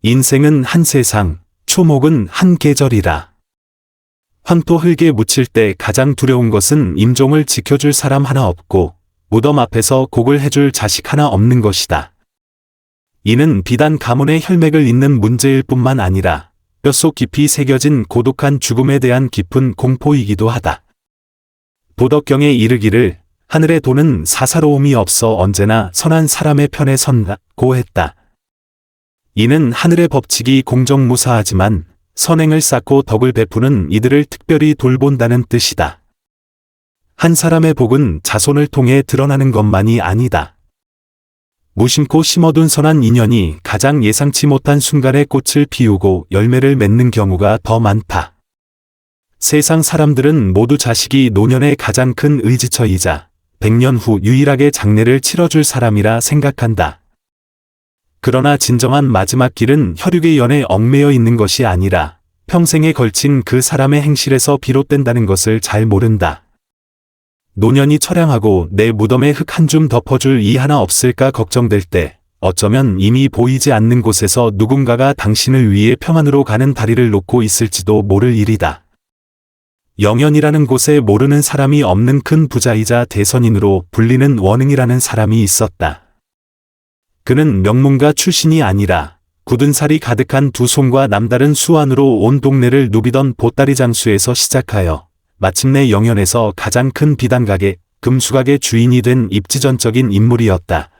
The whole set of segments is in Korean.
인생은 한 세상, 초목은 한 계절이라. 황토 흙에 묻힐 때 가장 두려운 것은 임종을 지켜줄 사람 하나 없고 무덤 앞에서 곡을 해줄 자식 하나 없는 것이다. 이는 비단 가문의 혈맥을 잇는 문제일 뿐만 아니라 뼛속 깊이 새겨진 고독한 죽음에 대한 깊은 공포이기도 하다. 도덕경에 이르기를 하늘의 도는 사사로움이 없어 언제나 선한 사람의 편에 선다고 했다. 이는 하늘의 법칙이 공정무사하지만 선행을 쌓고 덕을 베푸는 이들을 특별히 돌본다는 뜻이다. 한 사람의 복은 자손을 통해 드러나는 것만이 아니다. 무심코 심어둔 선한 인연이 가장 예상치 못한 순간에 꽃을 피우고 열매를 맺는 경우가 더 많다. 세상 사람들은 모두 자식이 노년의 가장 큰 의지처이자 100년 후 유일하게 장례를 치러줄 사람이라 생각한다. 그러나 진정한 마지막 길은 혈육의 연에 얽매여 있는 것이 아니라 평생에 걸친 그 사람의 행실에서 비롯된다는 것을 잘 모른다. 노년이 처량하고 내 무덤에 흙 한 줌 덮어줄 이 하나 없을까 걱정될 때 어쩌면 이미 보이지 않는 곳에서 누군가가 당신을 위해 평안으로 가는 다리를 놓고 있을지도 모를 일이다. 영현이라는 곳에 모르는 사람이 없는 큰 부자이자 대선인으로 불리는 원흥이라는 사람이 있었다. 그는 명문가 출신이 아니라 굳은 살이 가득한 두 손과 남다른 수완으로 온 동네를 누비던 보따리 장수에서 시작하여 마침내 영현에서 가장 큰 비단가게, 금수각의 주인이 된 입지전적인 인물이었다.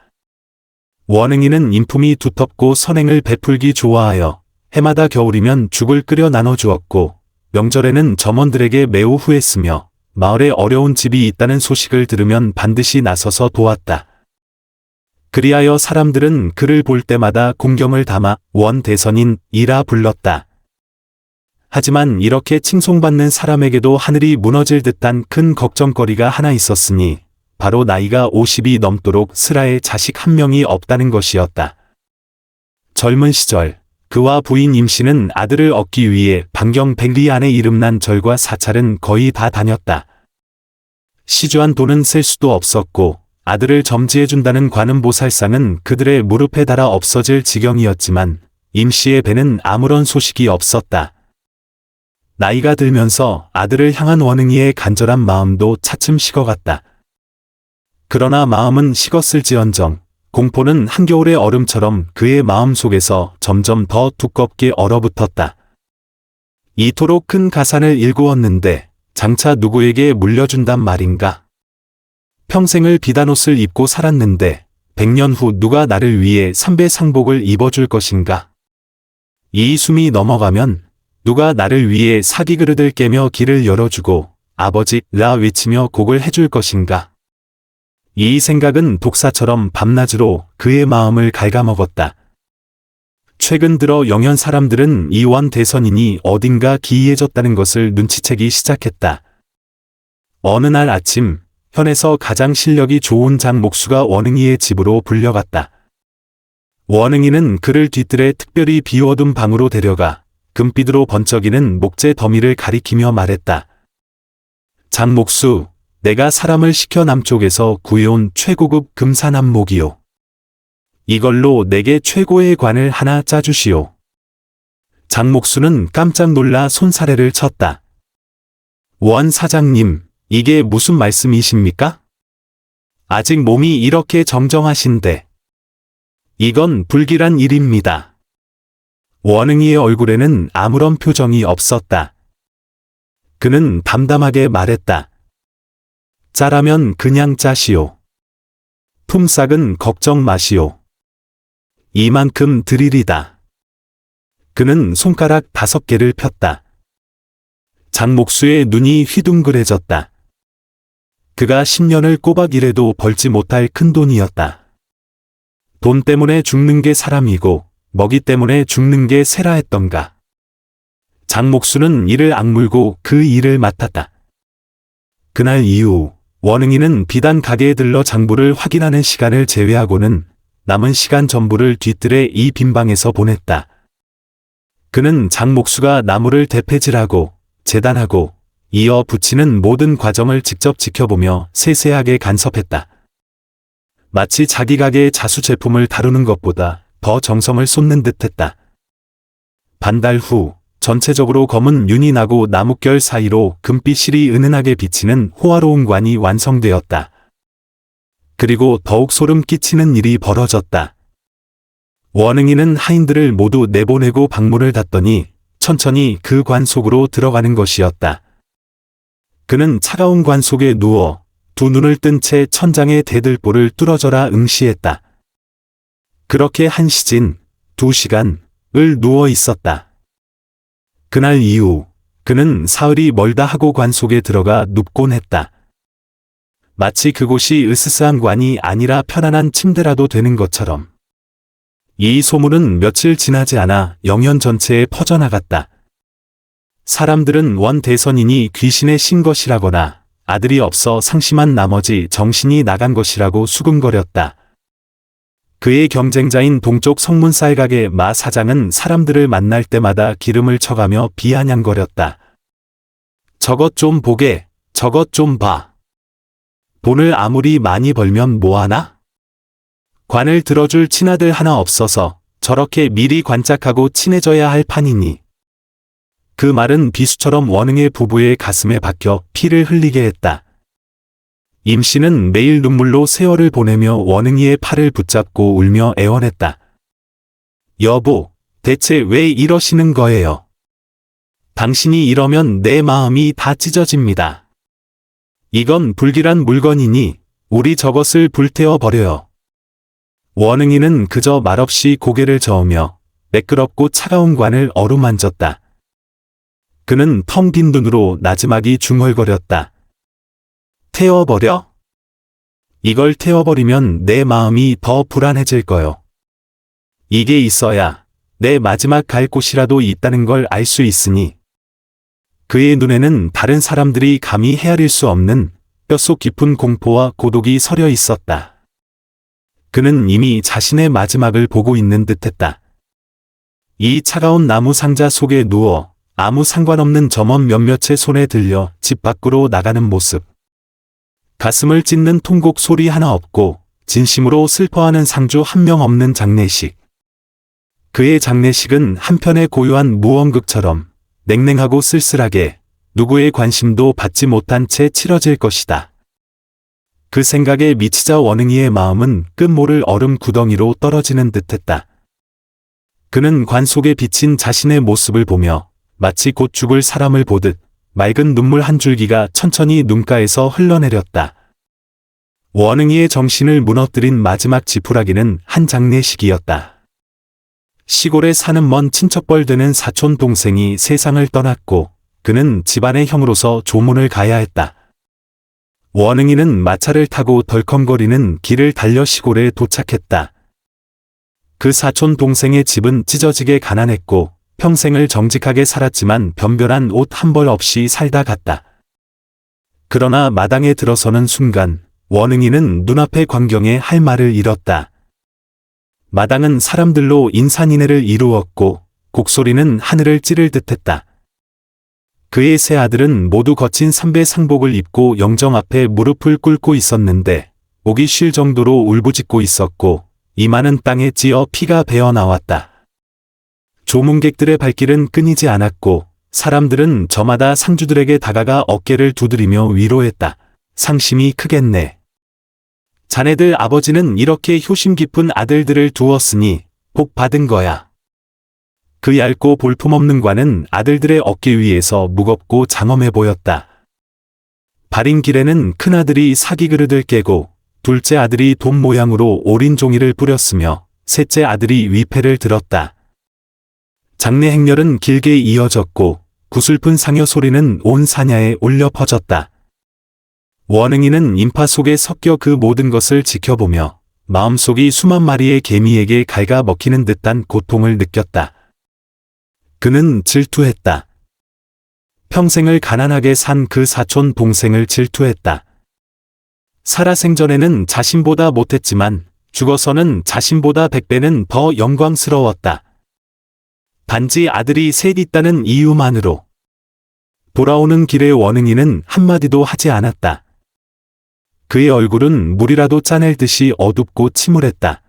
원흥이는 인품이 두텁고 선행을 베풀기 좋아하여 해마다 겨울이면 죽을 끓여 나눠주었고 명절에는 점원들에게 매우 후했으며 마을에 어려운 집이 있다는 소식을 들으면 반드시 나서서 도왔다. 그리하여 사람들은 그를 볼 때마다 공경을 담아 원대선인이라 불렀다. 하지만 이렇게 칭송받는 사람에게도 하늘이 무너질 듯한 큰 걱정거리가 하나 있었으니 바로 나이가 50이 넘도록 슬하에 자식 한 명이 없다는 것이었다. 젊은 시절 그와 부인 임씨는 아들을 얻기 위해 반경 100리 안에 이름난 절과 사찰은 거의 다 다녔다. 시주한 돈은 셀 수도 없었고 아들을 점지해준다는 관음보살상은 그들의 무릎에 달아 없어질 지경이었지만 임씨의 배는 아무런 소식이 없었다. 나이가 들면서 아들을 향한 원흥이의 간절한 마음도 차츰 식어갔다. 그러나 마음은 식었을지언정 공포는 한겨울의 얼음처럼 그의 마음속에서 점점 더 두껍게 얼어붙었다. 이토록 큰 가산을 일구었는데 장차 누구에게 물려준단 말인가? 평생을 비단옷을 입고 살았는데 100년 후 누가 나를 위해 삼배상복을 입어줄 것인가? 이 숨이 넘어가면 누가 나를 위해 사기그릇을 깨며 길을 열어주고 아버지라 외치며 곡을 해줄 것인가? 이 생각은 독사처럼 밤낮으로 그의 마음을 갉아먹었다. 최근 들어 영현 사람들은 이 원대선인이 어딘가 기이해졌다는 것을 눈치채기 시작했다. 어느 날 아침 현에서 가장 실력이 좋은 장목수가 원흥이의 집으로 불려갔다. 원흥이는 그를 뒤뜰에 특별히 비워둔 방으로 데려가 금빛으로 번쩍이는 목재 더미를 가리키며 말했다. 장목수, 내가 사람을 시켜 남쪽에서 구해온 최고급 금산암목이요. 이걸로 내게 최고의 관을 하나 짜주시오. 장목수는 깜짝 놀라 손사래를 쳤다. 원 사장님, 이게 무슨 말씀이십니까? 아직 몸이 이렇게 정정하신데. 이건 불길한 일입니다. 원흥이의 얼굴에는 아무런 표정이 없었다. 그는 담담하게 말했다. 짜라면 그냥 짜시오. 품삯은 걱정 마시오. 이만큼 드리리다. 그는 손가락 5개를 폈다. 장목수의 눈이 휘둥그레졌다. 그가 10년을 꼬박 일해도 벌지 못할 큰 돈이었다. 돈 때문에 죽는 게 사람이고 먹이 때문에 죽는 게 새라 했던가. 장목수는 이를 악물고 그 일을 맡았다. 그날 이후 원흥이는 비단 가게에 들러 장부를 확인하는 시간을 제외하고는 남은 시간 전부를 뒤뜰에 이 빈방에서 보냈다. 그는 장목수가 나무를 대패질하고 재단하고 이어 붙이는 모든 과정을 직접 지켜보며 세세하게 간섭했다. 마치 자기 가게의 자수 제품을 다루는 것보다 더 정성을 쏟는 듯했다. 반달 후 전체적으로 검은 윤이 나고 나뭇결 사이로 금빛실이 은은하게 비치는 호화로운 관이 완성되었다. 그리고 더욱 소름 끼치는 일이 벌어졌다. 원흥이는 하인들을 모두 내보내고 방문을 닫더니 천천히 그 관 속으로 들어가는 것이었다. 그는 차가운 관 속에 누워 두 눈을 뜬 채 천장의 대들보를 뚫어져라 응시했다. 그렇게 한 시간, 2시간을 누워 있었다. 그날 이후 그는 사흘이 멀다 하고 관 속에 들어가 눕곤 했다. 마치 그곳이 으스스한 관이 아니라 편안한 침대라도 되는 것처럼. 이 소문은 며칠 지나지 않아 영현 전체에 퍼져나갔다. 사람들은 원 대선인이 귀신에 신 것이라거나 아들이 없어 상심한 나머지 정신이 나간 것이라고 수군거렸다. 그의 경쟁자인 동쪽 성문 쌀가게 마 사장은 사람들을 만날 때마다 기름을 쳐가며 비아냥거렸다. 저것 좀 보게, 저것 좀 봐. 돈을 아무리 많이 벌면 뭐하나? 관을 들어줄 친아들 하나 없어서 저렇게 미리 관짝하고 친해져야 할 판이니. 그 말은 비수처럼 원흥의 부부의 가슴에 박혀 피를 흘리게 했다. 임씨는 매일 눈물로 세월을 보내며 원흥이의 팔을 붙잡고 울며 애원했다. 여보, 대체 왜 이러시는 거예요? 당신이 이러면 내 마음이 다 찢어집니다. 이건 불길한 물건이니 우리 저것을 불태워 버려요. 원흥이는 그저 말없이 고개를 저으며 매끄럽고 차가운 관을 어루만졌다. 그는 텅 빈 눈으로 나지막이 중얼거렸다. 태워버려? 이걸 태워버리면 내 마음이 더 불안해질 거요. 이게 있어야 내 마지막 갈 곳이라도 있다는 걸 알 수 있으니. 그의 눈에는 다른 사람들이 감히 헤아릴 수 없는 뼛속 깊은 공포와 고독이 서려 있었다. 그는 이미 자신의 마지막을 보고 있는 듯했다. 이 차가운 나무 상자 속에 누워 아무 상관없는 점원 몇몇의 손에 들려 집 밖으로 나가는 모습. 가슴을 찢는 통곡 소리 하나 없고 진심으로 슬퍼하는 상주 한 명 없는 장례식. 그의 장례식은 한편의 고요한 무언극처럼 냉랭하고 쓸쓸하게 누구의 관심도 받지 못한 채 치러질 것이다. 그 생각에 미치자 원흥이의 마음은 끝모를 얼음 구덩이로 떨어지는 듯했다. 그는 관 속에 비친 자신의 모습을 보며 마치 곧 죽을 사람을 보듯 맑은 눈물 한 줄기가 천천히 눈가에서 흘러내렸다. 원흥이의 정신을 무너뜨린 마지막 지푸라기는 한 장례식이었다. 시골에 사는 먼 친척뻘 되는 사촌 동생이 세상을 떠났고 그는 집안의 형으로서 조문을 가야 했다. 원흥이는 마차를 타고 덜컹거리는 길을 달려 시골에 도착했다. 그 사촌 동생의 집은 찢어지게 가난했고 평생을 정직하게 살았지만 변변한 옷 한 벌 없이 살다 갔다. 그러나 마당에 들어서는 순간 원흥이는 눈앞의 광경에 할 말을 잃었다. 마당은 사람들로 인산인해를 이루었고 곡소리는 하늘을 찌를 듯했다. 그의 세 아들은 모두 거친 삼배 상복을 입고 영정 앞에 무릎을 꿇고 있었는데 목이 쉴 정도로 울부짖고 있었고 이마는 땅에 찧어 피가 배어 나왔다. 조문객들의 발길은 끊이지 않았고 사람들은 저마다 상주들에게 다가가 어깨를 두드리며 위로했다. 상심이 크겠네. 자네들 아버지는 이렇게 효심 깊은 아들들을 두었으니 복 받은 거야. 그 얇고 볼품없는 관은 아들들의 어깨 위에서 무겁고 장엄해 보였다. 발인 길에는 큰아들이 사기 그릇을 깨고 둘째 아들이 돔 모양으로 오린 종이를 뿌렸으며 셋째 아들이 위패를 들었다. 장례 행렬은 길게 이어졌고 구슬픈 상여 소리는 온 사냐에 울려 퍼졌다. 원흥이는 인파 속에 섞여 그 모든 것을 지켜보며 마음속이 수만 마리의 개미에게 갉아먹히는 듯한 고통을 느꼈다. 그는 질투했다. 평생을 가난하게 산 그 사촌 동생을 질투했다. 살아생전에는 자신보다 못했지만 죽어서는 자신보다 100배는 더 영광스러웠다. 단지 아들이 셋 있다는 이유만으로. 돌아오는 길에 원흥이는 한마디도 하지 않았다. 그의 얼굴은 물이라도 짜낼 듯이 어둡고 침울했다.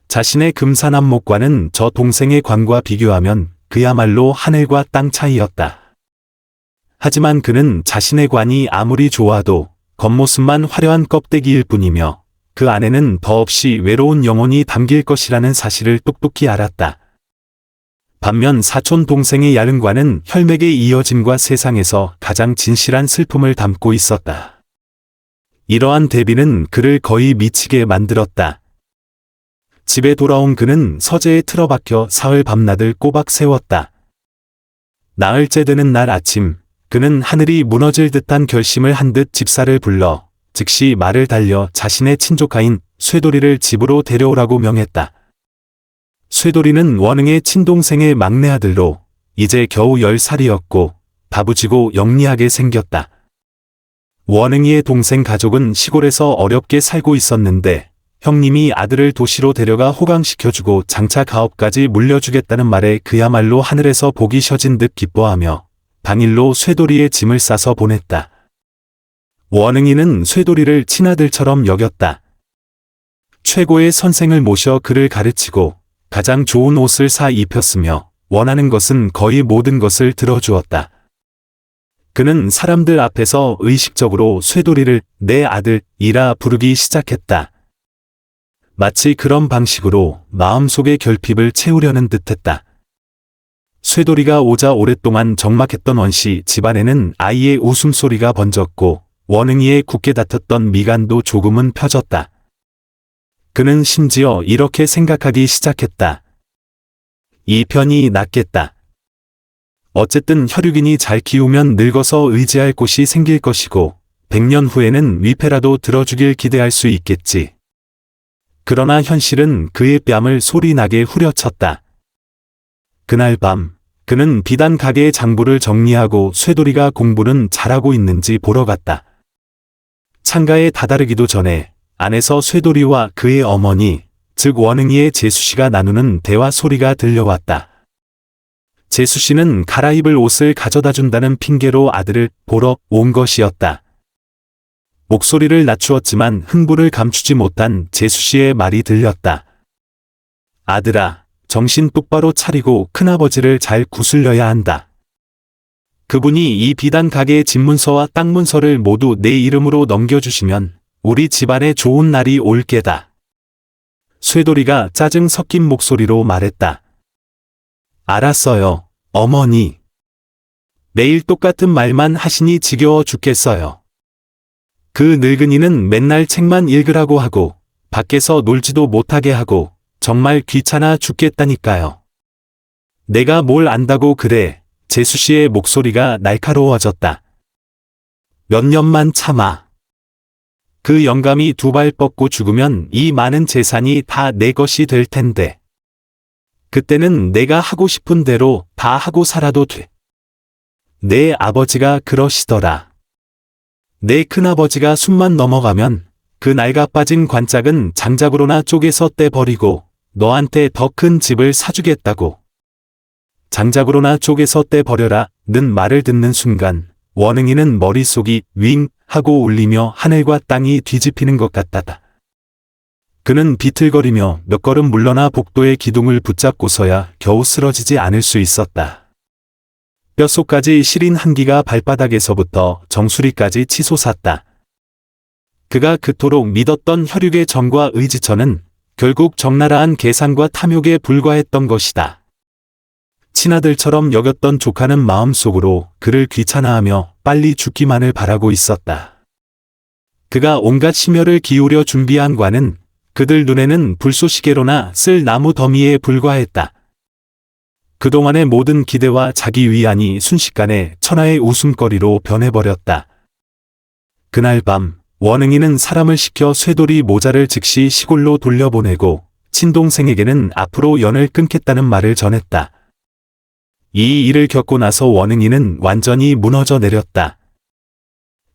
자신의 금산 안목과는 저 동생의 관과 비교하면 그야말로 하늘과 땅 차이였다. 하지만 그는 자신의 관이 아무리 좋아도 겉모습만 화려한 껍데기일 뿐이며 그 안에는 더없이 외로운 영혼이 담길 것이라는 사실을 똑똑히 알았다. 반면 사촌 동생의 야른과는 혈맥의 이어짐과 세상에서 가장 진실한 슬픔을 담고 있었다. 이러한 대비는 그를 거의 미치게 만들었다. 집에 돌아온 그는 서재에 틀어박혀 사흘 밤낮을 꼬박 세웠다. 나흘째 되는 날 아침, 그는 하늘이 무너질 듯한 결심을 한 듯 집사를 불러 즉시 말을 달려 자신의 친조카인 쇠돌이를 집으로 데려오라고 명했다. 쇠돌이는 원흥의 친동생의 막내 아들로 이제 겨우 10살이었고 다부지고 영리하게 생겼다. 원흥이의 동생 가족은 시골에서 어렵게 살고 있었는데 형님이 아들을 도시로 데려가 호강시켜주고 장차 가업까지 물려주겠다는 말에 그야말로 하늘에서 복이 셔진 듯 기뻐하며 당일로 쇠돌이의 짐을 싸서 보냈다. 원흥이는 쇠돌이를 친아들처럼 여겼다. 최고의 선생을 모셔 그를 가르치고 가장 좋은 옷을 사 입혔으며 원하는 것은 거의 모든 것을 들어주었다. 그는 사람들 앞에서 의식적으로 쇠돌이를 내 아들이라 부르기 시작했다. 마치 그런 방식으로 마음속의 결핍을 채우려는 듯했다. 쇠돌이가 오자 오랫동안 적막했던 원시 집안에는 아이의 웃음소리가 번졌고 원흥이의 굳게 닫혔던 미간도 조금은 펴졌다. 그는 심지어 이렇게 생각하기 시작했다. 이 편이 낫겠다. 어쨌든 혈육인이 잘 키우면 늙어서 의지할 곳이 생길 것이고 100년 후에는 위패라도 들어주길 기대할 수 있겠지. 그러나 현실은 그의 뺨을 소리나게 후려쳤다. 그날 밤 그는 비단 가게의 장부를 정리하고 쇠돌이가 공부는 잘하고 있는지 보러 갔다. 창가에 다다르기도 전에 안에서 쇠돌이와 그의 어머니, 즉 원흥이의 재수씨가 나누는 대화 소리가 들려왔다. 재수씨는 갈아입을 옷을 가져다 준다는 핑계로 아들을 보러 온 것이었다. 목소리를 낮추었지만 흥분을 감추지 못한 재수씨의 말이 들렸다. 아들아, 정신 똑바로 차리고 큰아버지를 잘 구슬려야 한다. 그분이 이 비단 가게의 집문서와 땅 문서를 모두 내 이름으로 넘겨주시면 우리 집안에 좋은 날이 올 게다. 쇠돌이가 짜증 섞인 목소리로 말했다. 알았어요, 어머니. 매일 똑같은 말만 하시니 지겨워 죽겠어요. 그 늙은이는 맨날 책만 읽으라고 하고 밖에서 놀지도 못하게 하고 정말 귀찮아 죽겠다니까요. 내가 뭘 안다고 그래. 재수씨의 목소리가 날카로워졌다. 몇 년만 참아. 그 영감이 두 발 뻗고 죽으면 이 많은 재산이 다 내 것이 될 텐데. 그때는 내가 하고 싶은 대로 다 하고 살아도 돼. 내 아버지가 그러시더라. 내 큰아버지가 숨만 넘어가면 그 낡아 빠진 관짝은 장작으로나 쪼개서 떼버리고 너한테 더 큰 집을 사주겠다고. 장작으로나 쪼개서 떼버려라 는 말을 듣는 순간 원흥이는 머릿속이 윙 하고 울리며 하늘과 땅이 뒤집히는 것 같았다. 그는 비틀거리며 몇 걸음 물러나 복도의 기둥을 붙잡고서야 겨우 쓰러지지 않을 수 있었다. 뼛속까지 시린 한기가 발바닥에서부터 정수리까지 치솟았다. 그가 그토록 믿었던 혈육의 정과 의지처는 결국 적나라한 계산과 탐욕에 불과했던 것이다. 친아들처럼 여겼던 조카는 마음속으로 그를 귀찮아하며 빨리 죽기만을 바라고 있었다. 그가 온갖 심혈을 기울여 준비한 관은 그들 눈에는 불쏘시개로나 쓸 나무 더미에 불과했다. 그동안의 모든 기대와 자기 위안이 순식간에 천하의 웃음거리로 변해버렸다. 그날 밤 원흥이는 사람을 시켜 쇠돌이 모자를 즉시 시골로 돌려보내고 친동생에게는 앞으로 연을 끊겠다는 말을 전했다. 이 일을 겪고 나서 원흥이는 완전히 무너져 내렸다.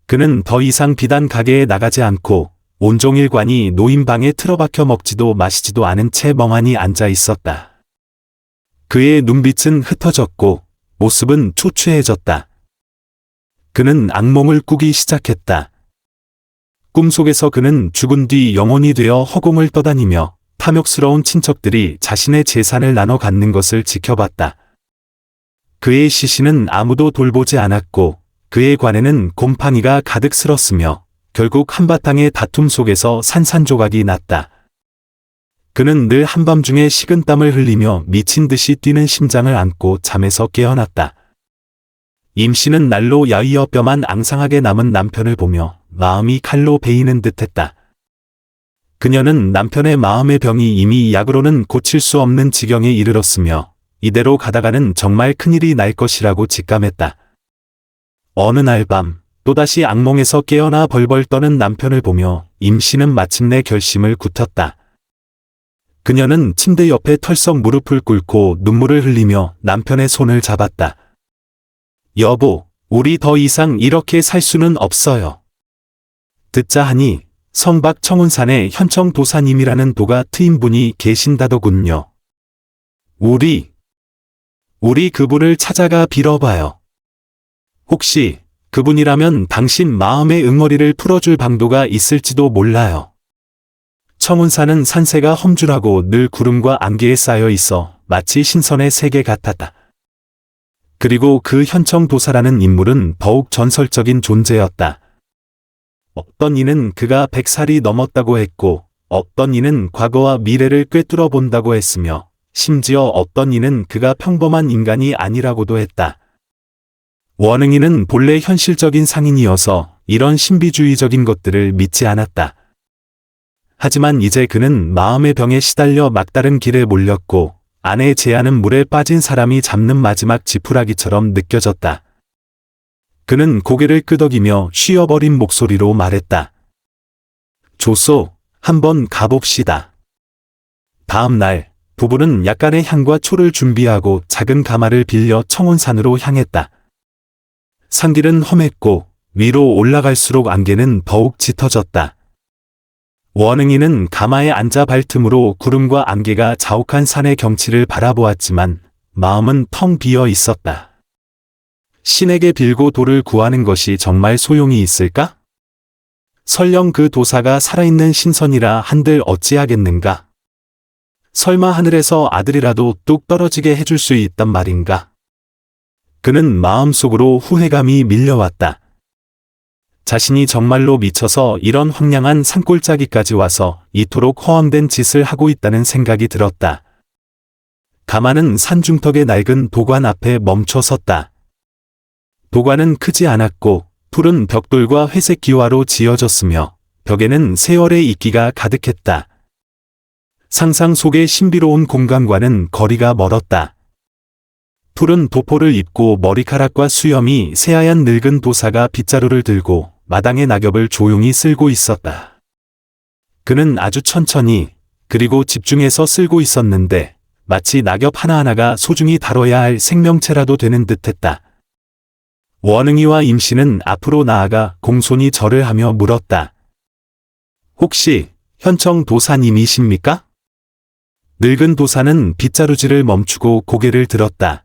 그는 더 이상 비단 가게에 나가지 않고 온종일 관이 노인방에 틀어박혀 먹지도 마시지도 않은 채 멍하니 앉아 있었다. 그의 눈빛은 흩어졌고 모습은 초췌해졌다. 그는 악몽을 꾸기 시작했다. 꿈속에서 그는 죽은 뒤 영혼이 되어 허공을 떠다니며 탐욕스러운 친척들이 자신의 재산을 나눠 갖는 것을 지켜봤다. 그의 시신은 아무도 돌보지 않았고 그의 관에는 곰팡이가 가득 쓸었으며 결국 한바탕의 다툼 속에서 산산조각이 났다. 그는 늘 한밤중에 식은땀을 흘리며 미친 듯이 뛰는 심장을 안고 잠에서 깨어났다. 임씨는 날로 야위어 뼈만 앙상하게 남은 남편을 보며 마음이 칼로 베이는 듯했다. 그녀는 남편의 마음의 병이 이미 약으로는 고칠 수 없는 지경에 이르렀으며 이대로 가다가는 정말 큰일이 날 것이라고 직감했다. 어느 날 밤 또다시 악몽에서 깨어나 벌벌 떠는 남편을 보며 임씨는 마침내 결심을 굳혔다. 그녀는 침대 옆에 털썩 무릎을 꿇고 눈물을 흘리며 남편의 손을 잡았다. 여보, 우리 더 이상 이렇게 살 수는 없어요. 듣자 하니 성박 청운산에 현청 도사님이라는 도가 트인 분이 계신다더군요. 우리 그분을 찾아가 빌어봐요. 혹시 그분이라면 당신 마음의 응어리를 풀어줄 방도가 있을지도 몰라요. 청운산은 산세가 험준하고 늘 구름과 안개에 쌓여 있어 마치 신선의 세계 같았다. 그리고 그 현청도사라는 인물은 더욱 전설적인 존재였다. 어떤 이는 그가 100살이 넘었다고 했고 어떤 이는 과거와 미래를 꿰뚫어 본다고 했으며 심지어 어떤 이는 그가 평범한 인간이 아니라고도 했다. 원흥이는 본래 현실적인 상인이어서 이런 신비주의적인 것들을 믿지 않았다. 하지만 이제 그는 마음의 병에 시달려 막다른 길에 몰렸고 아내의 제안은 물에 빠진 사람이 잡는 마지막 지푸라기처럼 느껴졌다. 그는 고개를 끄덕이며 쉬어버린 목소리로 말했다. 좋소, 한번 가봅시다. 다음 날 부부는 약간의 향과 초를 준비하고 작은 가마를 빌려 청운산으로 향했다. 산길은 험했고 위로 올라갈수록 안개는 더욱 짙어졌다. 원흥이는 가마에 앉아 발틈으로 구름과 안개가 자욱한 산의 경치를 바라보았지만 마음은 텅 비어 있었다. 신에게 빌고 돌을 구하는 것이 정말 소용이 있을까? 설령 그 도사가 살아있는 신선이라 한들 어찌하겠는가? 설마 하늘에서 아들이라도 뚝 떨어지게 해줄 수 있단 말인가? 그는 마음속으로 후회감이 밀려왔다. 자신이 정말로 미쳐서 이런 황량한 산골짜기까지 와서 이토록 허황된 짓을 하고 있다는 생각이 들었다. 가마는 산중턱의 낡은 도관 앞에 멈춰 섰다. 도관은 크지 않았고 푸른 벽돌과 회색 기와로 지어졌으며 벽에는 세월의 이끼가 가득했다. 상상 속의 신비로운 공간과는 거리가 멀었다. 푸른 도포를 입고 머리카락과 수염이 새하얀 늙은 도사가 빗자루를 들고 마당의 낙엽을 조용히 쓸고 있었다. 그는 아주 천천히 그리고 집중해서 쓸고 있었는데 마치 낙엽 하나하나가 소중히 다뤄야 할 생명체라도 되는 듯했다. 원흥이와 임씨는 앞으로 나아가 공손히 절을 하며 물었다. 혹시 현청 도사님이십니까? 늙은 도사는 빗자루질을 멈추고 고개를 들었다.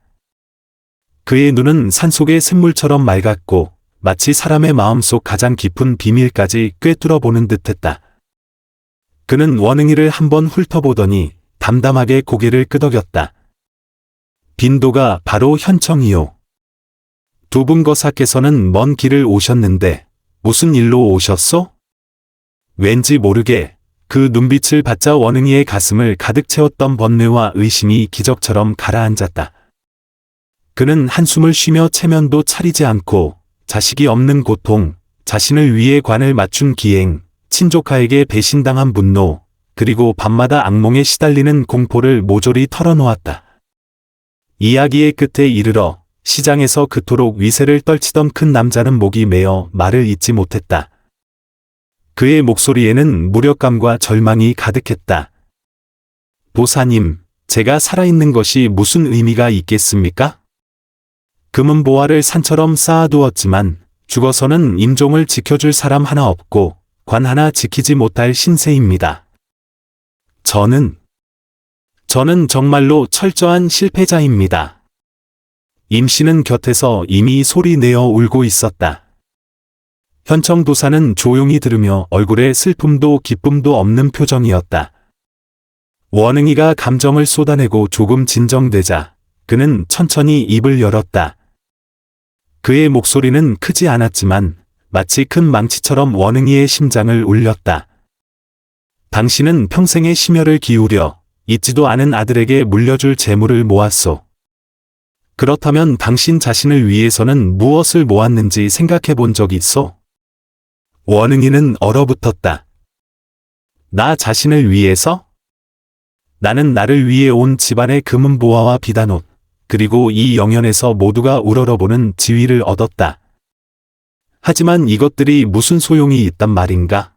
그의 눈은 산속의 샘물처럼 맑았고 마치 사람의 마음속 가장 깊은 비밀까지 꿰뚫어 보는 듯했다. 그는 원흥이를 한번 훑어보더니 담담하게 고개를 끄덕였다. 빈도가 바로 현청이요. 두 분 거사께서는 먼 길을 오셨는데 무슨 일로 오셨소? 왠지 모르게 그 눈빛을 받자 원흥이의 가슴을 가득 채웠던 번뇌와 의심이 기적처럼 가라앉았다. 그는 한숨을 쉬며 체면도 차리지 않고 자식이 없는 고통, 자신을 위해 관을 맞춘 기행, 친조카에게 배신당한 분노, 그리고 밤마다 악몽에 시달리는 공포를 모조리 털어놓았다. 이야기의 끝에 이르러 시장에서 그토록 위세를 떨치던 큰 남자는 목이 메어 말을 잇지 못했다. 그의 목소리에는 무력감과 절망이 가득했다. 도사님, 제가 살아있는 것이 무슨 의미가 있겠습니까? 금은 보화를 산처럼 쌓아두었지만 죽어서는 임종을 지켜줄 사람 하나 없고 관 하나 지키지 못할 신세입니다. 저는 정말로 철저한 실패자입니다. 임씨는 곁에서 이미 소리 내어 울고 있었다. 현청도사는 조용히 들으며 얼굴에 슬픔도 기쁨도 없는 표정이었다. 원흥이가 감정을 쏟아내고 조금 진정되자 그는 천천히 입을 열었다. 그의 목소리는 크지 않았지만 마치 큰 망치처럼 원흥이의 심장을 울렸다. 당신은 평생의 심혈을 기울여 잊지도 않은 아들에게 물려줄 재물을 모았소. 그렇다면 당신 자신을 위해서는 무엇을 모았는지 생각해 본 적 있소? 원흥이는 얼어붙었다. 나 자신을 위해서? 나는 나를 위해 온 집안의 금은보화와 비단옷, 그리고 이 영연에서 모두가 우러러보는 지위를 얻었다. 하지만 이것들이 무슨 소용이 있단 말인가?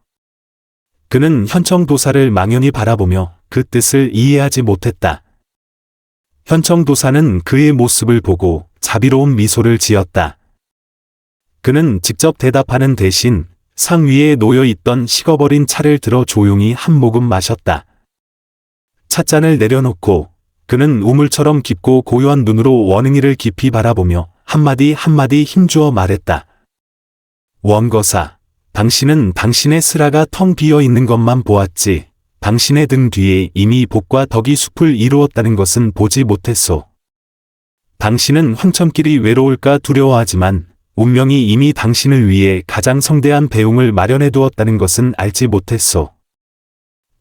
그는 현청도사를 망연히 바라보며 그 뜻을 이해하지 못했다. 현청도사는 그의 모습을 보고 자비로운 미소를 지었다. 그는 직접 대답하는 대신 상 위에 놓여있던 식어버린 차를 들어 조용히 한 모금 마셨다. 찻잔을 내려놓고 그는 우물처럼 깊고 고요한 눈으로 원흥이를 깊이 바라보며 한마디 한마디 힘주어 말했다. 원거사, 당신은 당신의 슬하가 텅 비어 있는 것만 보았지, 당신의 등 뒤에 이미 복과 덕이 숲을 이루었다는 것은 보지 못했소. 당신은 황천길이 외로울까 두려워하지만 운명이 이미 당신을 위해 가장 성대한 배웅을 마련해 두었다는 것은 알지 못했소.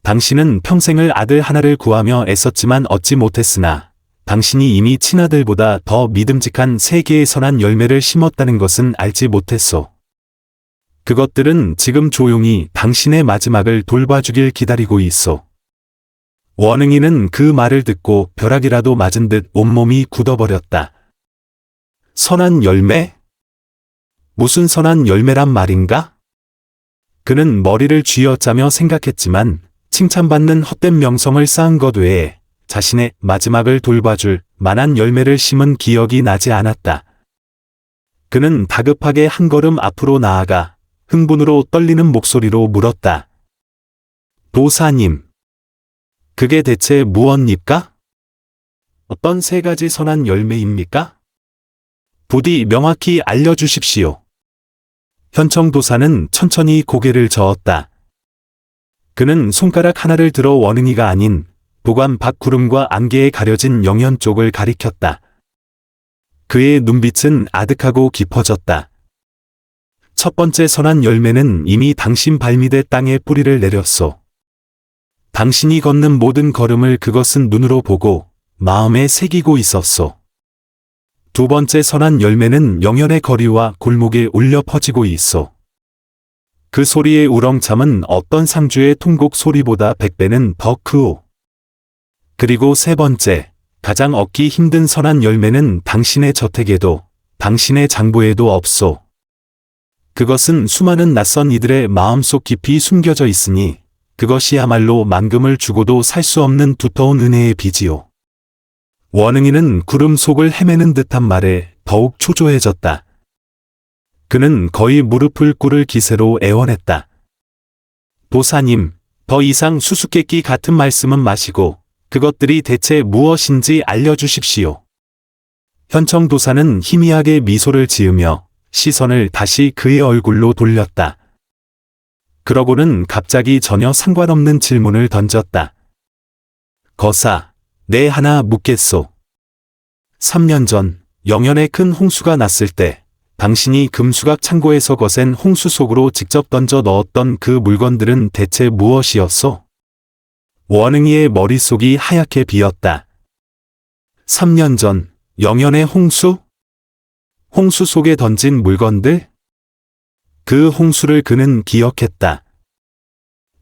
당신은 평생을 아들 하나를 구하며 애썼지만 얻지 못했으나 당신이 이미 친아들보다 더 믿음직한 세 개의 선한 열매를 심었다는 것은 알지 못했소. 그것들은 지금 조용히 당신의 마지막을 돌봐주길 기다리고 있소. 원흥이는 그 말을 듣고 벼락이라도 맞은 듯 온몸이 굳어버렸다. 선한 열매? 무슨 선한 열매란 말인가? 그는 머리를 쥐어짜며 생각했지만 칭찬받는 헛된 명성을 쌓은 것 외에 자신의 마지막을 돌봐줄 만한 열매를 심은 기억이 나지 않았다. 그는 다급하게 한 걸음 앞으로 나아가 흥분으로 떨리는 목소리로 물었다. 도사님, 그게 대체 무엇입니까? 어떤 세 가지 선한 열매입니까? 부디 명확히 알려주십시오. 현청도사는 천천히 고개를 저었다. 그는 손가락 하나를 들어 원흥이가 아닌 도관 밖 구름과 안개에 가려진 영현 쪽을 가리켰다. 그의 눈빛은 아득하고 깊어졌다. 첫 번째 선한 열매는 이미 당신 발밑에 땅에 뿌리를 내렸소. 당신이 걷는 모든 걸음을 그것은 눈으로 보고 마음에 새기고 있었소. 두 번째 선한 열매는 영현의 거리와 골목에 울려 퍼지고 있소. 그 소리의 우렁참은 어떤 상주의 통곡 소리보다 100배는 더 크오. 그리고 세 번째, 가장 얻기 힘든 선한 열매는 당신의 저택에도, 당신의 장부에도 없소. 그것은 수많은 낯선 이들의 마음속 깊이 숨겨져 있으니 그것이야말로 만금을 주고도 살 수 없는 두터운 은혜의 빚이오. 원흥이는 구름 속을 헤매는 듯한 말에 더욱 초조해졌다. 그는 거의 무릎을 꿇을 기세로 애원했다. 도사님, 더 이상 수수께끼 같은 말씀은 마시고 그것들이 대체 무엇인지 알려주십시오. 현청도사는 희미하게 미소를 지으며 시선을 다시 그의 얼굴로 돌렸다. 그러고는 갑자기 전혀 상관없는 질문을 던졌다. 거사, 내 하나 묻겠소. 3년 전 영현에 큰 홍수가 났을 때 당신이 금수각 창고에서 거센 홍수 속으로 직접 던져 넣었던 그 물건들은 대체 무엇이었소? 원흥이의 머릿속이 하얗게 비었다. 3년 전 영현의 홍수? 홍수 속에 던진 물건들? 그 홍수를 그는 기억했다.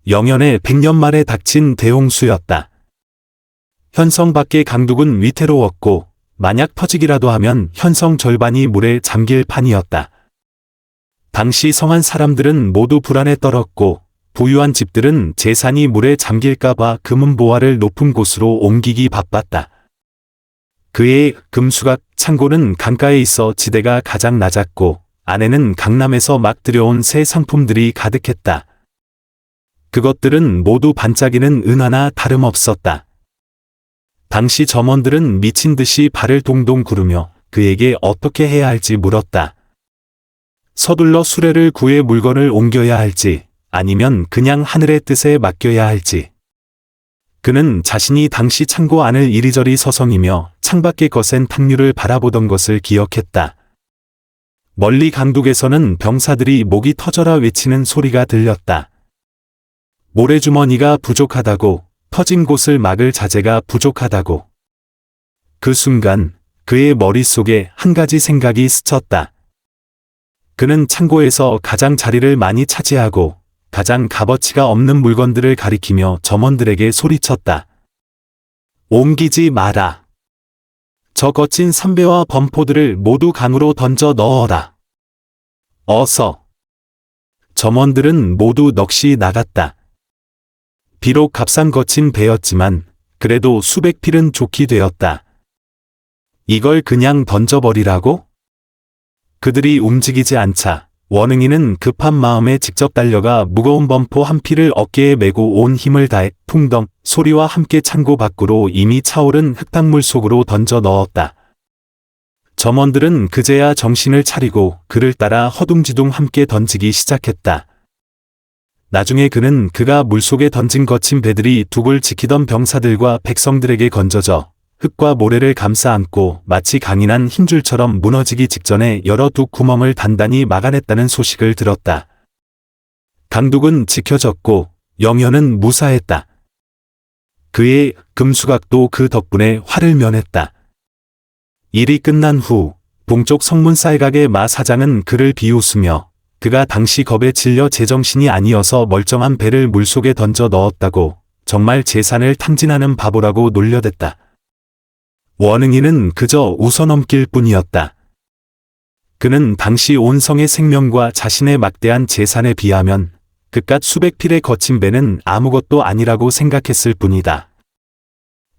영현의 100년 만에 닥친 대홍수였다. 현성 밖의 강둑은 위태로웠고 만약 터지기라도 하면 현성 절반이 물에 잠길 판이었다. 당시 성한 사람들은 모두 불안에 떨었고 부유한 집들은 재산이 물에 잠길까봐 금은보화를 높은 곳으로 옮기기 바빴다. 그의 금수각 창고는 강가에 있어 지대가 가장 낮았고 안에는 강남에서 막 들여온 새 상품들이 가득했다. 그것들은 모두 반짝이는 은하나 다름없었다. 당시 점원들은 미친 듯이 발을 동동 구르며 그에게 어떻게 해야 할지 물었다. 서둘러 수레를 구해 물건을 옮겨야 할지 아니면 그냥 하늘의 뜻에 맡겨야 할지. 그는 자신이 당시 창고 안을 이리저리 서성이며 창밖의 거센 탕류를 바라보던 것을 기억했다. 멀리 강둑에서는 병사들이 목이 터져라 외치는 소리가 들렸다. 모래주머니가 부족하다고, 터진 곳을 막을 자재가 부족하다고. 그 순간 그의 머릿속에 한 가지 생각이 스쳤다. 그는 창고에서 가장 자리를 많이 차지하고 가장 값어치가 없는 물건들을 가리키며 점원들에게 소리쳤다. 옮기지 마라. 저 거친 삼배와 범포들을 모두 강으로 던져 넣어라. 어서. 점원들은 모두 넋이 나갔다. 비록 값싼 거친 배였지만 그래도 수백 필은 좋게 되었다. 이걸 그냥 던져버리라고? 그들이 움직이지 않자 원흥이는 급한 마음에 직접 달려가 무거운 범포 한 필을 어깨에 메고 온 힘을 다해 풍덩 소리와 함께 창고 밖으로 이미 차오른 흙탕물 속으로 던져 넣었다. 점원들은 그제야 정신을 차리고 그를 따라 허둥지둥 함께 던지기 시작했다. 나중에 그는 그가 물속에 던진 거친 배들이 둑을 지키던 병사들과 백성들에게 건져져 흙과 모래를 감싸 안고 마치 강인한 힘줄처럼 무너지기 직전에 여러 둑 구멍을 단단히 막아냈다는 소식을 들었다. 강둑은 지켜졌고 영현은 무사했다. 그의 금수각도 그 덕분에 화를 면했다. 일이 끝난 후 동쪽 성문 쌀각의 마 사장은 그를 비웃으며 그가 당시 겁에 질려 제정신이 아니어서 멀쩡한 배를 물속에 던져 넣었다고 정말 재산을 탕진하는 바보라고 놀려댔다. 원흥이는 그저 웃어넘길 뿐이었다. 그는 당시 온 성의 생명과 자신의 막대한 재산에 비하면 그깟 수백 필의 거친 배는 아무것도 아니라고 생각했을 뿐이다.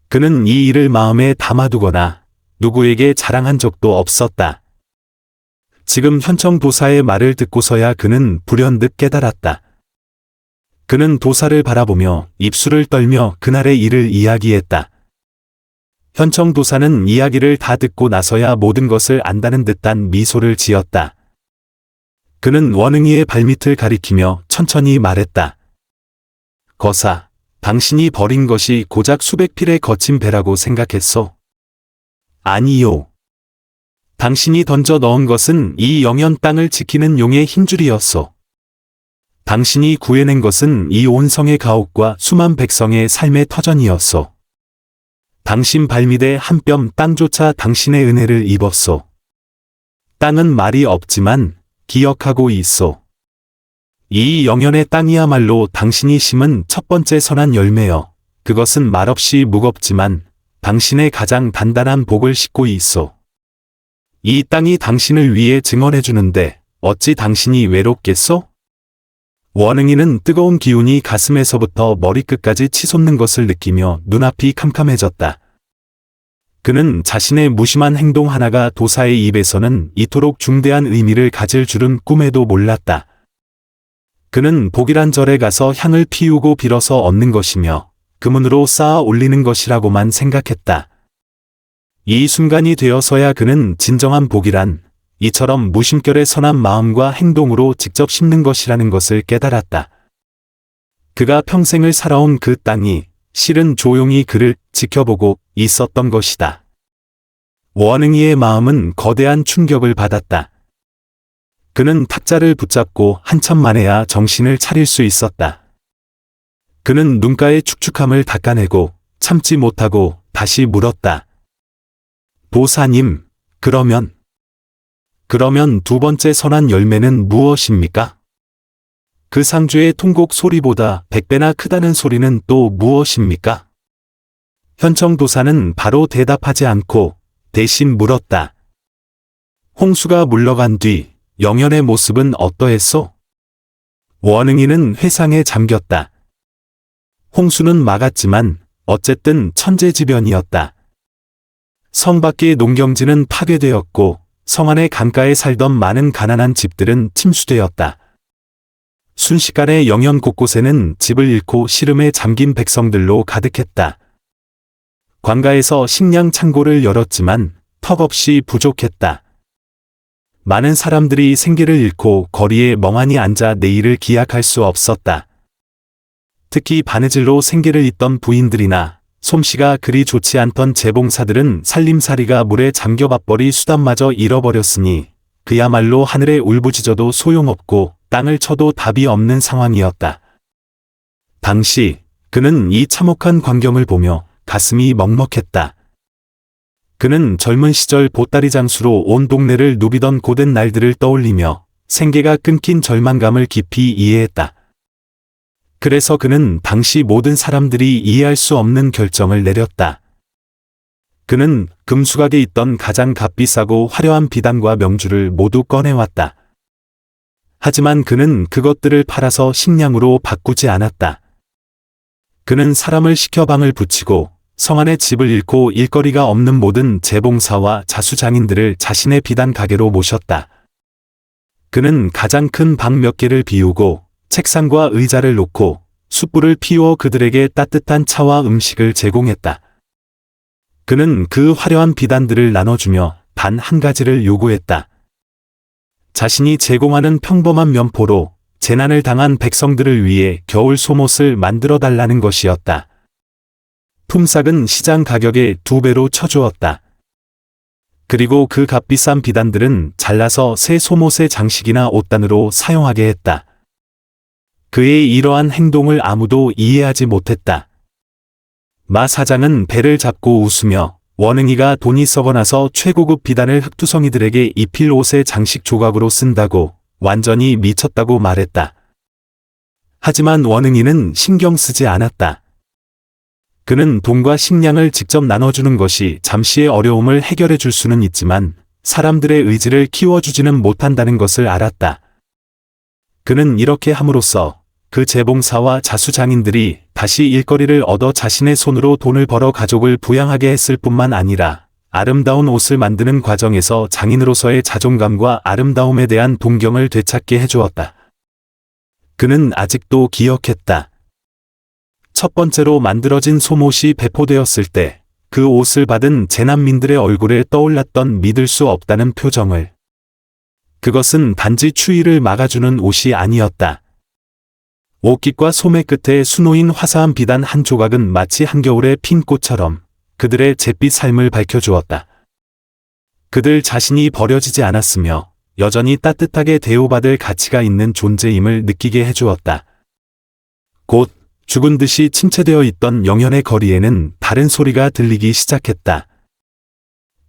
그는 이 일을 마음에 담아두거나 누구에게 자랑한 적도 없었다. 지금 현청 도사의 말을 듣고서야 그는 불현듯 깨달았다. 그는 도사를 바라보며 입술을 떨며 그날의 일을 이야기했다. 현청 도사는 이야기를 다 듣고 나서야 모든 것을 안다는 듯한 미소를 지었다. 그는 원흥이의 발밑을 가리키며 천천히 말했다. 거사, 당신이 버린 것이 고작 수백 필의 거친 배라고 생각했소? 아니요. 당신이 던져 넣은 것은 이 영현 땅을 지키는 용의 힘줄이었소. 당신이 구해낸 것은 이 온 성의 가옥과 수만 백성의 삶의 터전이었소. 당신 발밑에 한 뼘 땅조차 당신의 은혜를 입었소. 땅은 말이 없지만 기억하고 있소. 이 영현의 땅이야말로 당신이 심은 첫 번째 선한 열매여 그것은 말없이 무겁지만 당신의 가장 단단한 복을 싣고 있소. 이 땅이 당신을 위해 증언해주는데 어찌 당신이 외롭겠소? 원흥이는 뜨거운 기운이 가슴에서부터 머리끝까지 치솟는 것을 느끼며 눈앞이 캄캄해졌다. 그는 자신의 무심한 행동 하나가 도사의 입에서는 이토록 중대한 의미를 가질 줄은 꿈에도 몰랐다. 그는 복이란 절에 가서 향을 피우고 빌어서 얻는 것이며 금은으로 쌓아 올리는 것이라고만 생각했다. 이 순간이 되어서야 그는 진정한 복이란 이처럼 무심결의 선한 마음과 행동으로 직접 심는 것이라는 것을 깨달았다. 그가 평생을 살아온 그 땅이 실은 조용히 그를 지켜보고 있었던 것이다. 원흥이의 마음은 거대한 충격을 받았다. 그는 탁자를 붙잡고 한참 만에야 정신을 차릴 수 있었다. 그는 눈가의 축축함을 닦아내고 참지 못하고 다시 물었다. 도사님, 그러면 두 번째 선한 열매는 무엇입니까? 그 상주의 통곡 소리보다 100배나 크다는 소리는 또 무엇입니까? 현청 도사는 바로 대답하지 않고 대신 물었다. 홍수가 물러간 뒤 영현의 모습은 어떠했소? 원흥이는 회상에 잠겼다. 홍수는 막았지만 어쨌든 천재지변이었다. 성 밖의 농경지는 파괴되었고 성 안의 강가에 살던 많은 가난한 집들은 침수되었다. 순식간에 영현 곳곳에는 집을 잃고 시름에 잠긴 백성들로 가득했다. 관가에서 식량 창고를 열었지만 턱없이 부족했다. 많은 사람들이 생계를 잃고 거리에 멍하니 앉아 내일을 기약할 수 없었다. 특히 바느질로 생계를 잇던 부인들이나 솜씨가 그리 좋지 않던 재봉사들은 살림살이가 물에 잠겨 밥벌이 수단마저 잃어버렸으니 그야말로 하늘에 울부짖어도 소용없고 땅을 쳐도 답이 없는 상황이었다. 당시 그는 이 참혹한 광경을 보며 가슴이 먹먹했다. 그는 젊은 시절 보따리 장수로 온 동네를 누비던 고된 날들을 떠올리며 생계가 끊긴 절망감을 깊이 이해했다. 그래서 그는 당시 모든 사람들이 이해할 수 없는 결정을 내렸다. 그는 금수각에 있던 가장 값비싸고 화려한 비단과 명주를 모두 꺼내왔다. 하지만 그는 그것들을 팔아서 식량으로 바꾸지 않았다. 그는 사람을 시켜 방을 붙이고 성 안에 집을 잃고 일거리가 없는 모든 재봉사와 자수장인들을 자신의 비단 가게로 모셨다. 그는 가장 큰 방 몇 개를 비우고 책상과 의자를 놓고 숯불을 피워 그들에게 따뜻한 차와 음식을 제공했다. 그는 그 화려한 비단들을 나눠주며 단 한 가지를 요구했다. 자신이 제공하는 평범한 면포로 재난을 당한 백성들을 위해 겨울 소못을 만들어 달라는 것이었다. 품삯은 시장 가격의 2배로 쳐주었다. 그리고 그 값비싼 비단들은 잘라서 새 소못의 장식이나 옷단으로 사용하게 했다. 그의 이러한 행동을 아무도 이해하지 못했다. 마 사장은 배를 잡고 웃으며 원흥이가 돈이 썩어나서 최고급 비단을 흑투성이들에게 입힐 옷의 장식 조각으로 쓴다고 완전히 미쳤다고 말했다. 하지만 원흥이는 신경 쓰지 않았다. 그는 돈과 식량을 직접 나눠주는 것이 잠시의 어려움을 해결해 줄 수는 있지만 사람들의 의지를 키워주지는 못한다는 것을 알았다. 그는 이렇게 함으로써 그 재봉사와 자수장인들이 다시 일거리를 얻어 자신의 손으로 돈을 벌어 가족을 부양하게 했을 뿐만 아니라 아름다운 옷을 만드는 과정에서 장인으로서의 자존감과 아름다움에 대한 동경을 되찾게 해주었다. 그는 아직도 기억했다. 첫 번째로 만들어진 소못이 배포되었을 때 그 옷을 받은 재난민들의 얼굴에 떠올랐던 믿을 수 없다는 표정을. 그것은 단지 추위를 막아주는 옷이 아니었다. 옷깃과 소매 끝에 수놓인 화사한 비단 한 조각은 마치 한겨울의 핀 꽃처럼 그들의 잿빛 삶을 밝혀주었다. 그들 자신이 버려지지 않았으며 여전히 따뜻하게 대우받을 가치가 있는 존재임을 느끼게 해주었다. 곧 죽은 듯이 침체되어 있던 영현의 거리에는 다른 소리가 들리기 시작했다.